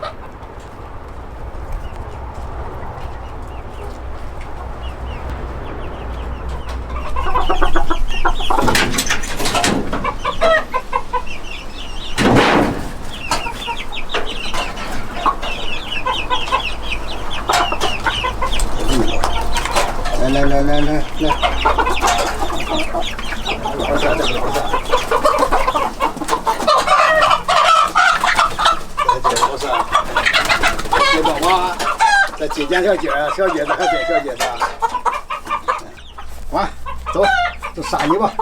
了。来，好下，这个好下。好下。你宝宝，这几件小姐子还是小姐子。完，走，都杀你吧。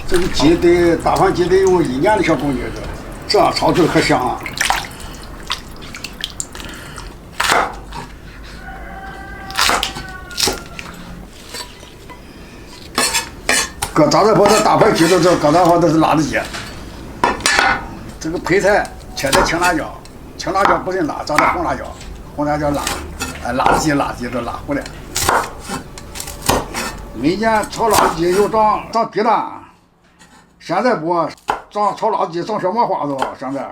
这个鸡得打上鸡得用1年的小公鸡子，这样炒出来可香啊！搁炸的话，这大盘鸡都搁的话都是辣子鸡。这个配菜切的青辣椒，青辣椒不是辣，炸的红辣椒，红辣椒辣，辣子鸡都辣糊了。每年炒辣子鸡又涨低了，现在不炒辣子鸡涨小麻花子现在，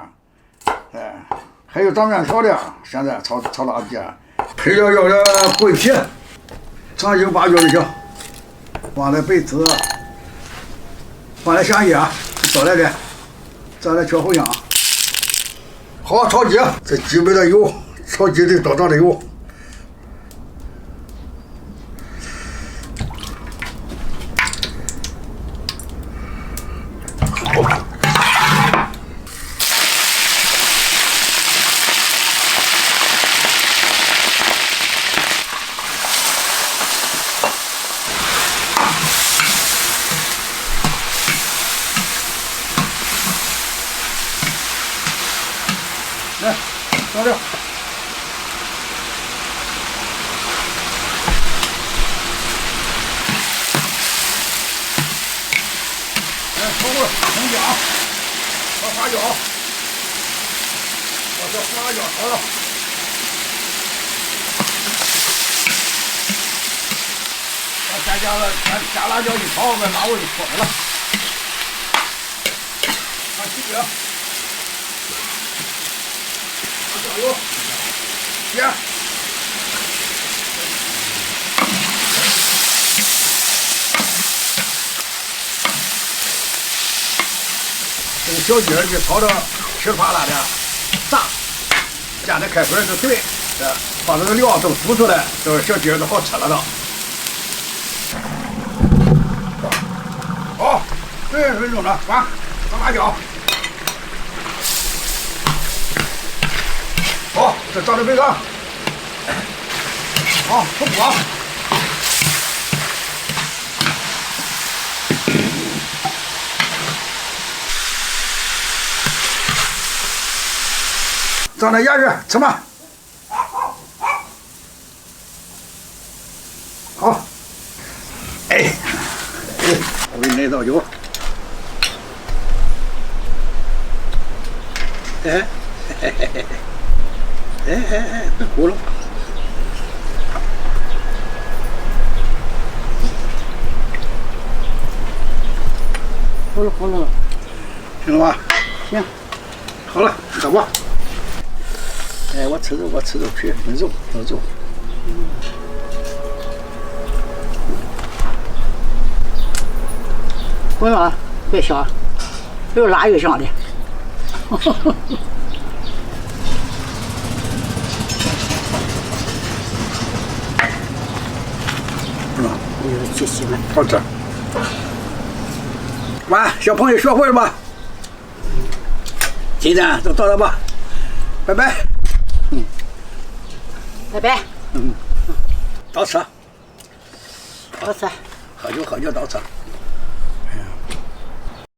还有涨面条的，现在炒辣子鸡，配料要点桂皮，长青8角就行，放点白芷。放点香叶，烧来的，再来调后香。好，炒鸡，这鸡没得油，炒鸡得多长的油。来，倒掉。来，炒会生姜，炒花椒，把这花椒炒了。把加辣椒一炒，把辣味就出来了。把鸡血。酱油、盐，这个小鸡儿就炒的噼里啪啦的炸，加点开水就对，把这个料都煮出来，这小鸡儿都好吃了都。好，10分钟了，完，放辣椒。好，这炸的备干。好，出锅。炸点盐去，吃嘛。好。我给你来倒酒。别哭了。好了，行了吧？行，好了，喝吧。我吃肉皮，肉。不用了，别香，越辣越香的。去洗了，好吃。完，小朋友学会了吧？今天就到这吧，拜拜。拜拜。到吃。好吃。喝酒到吃。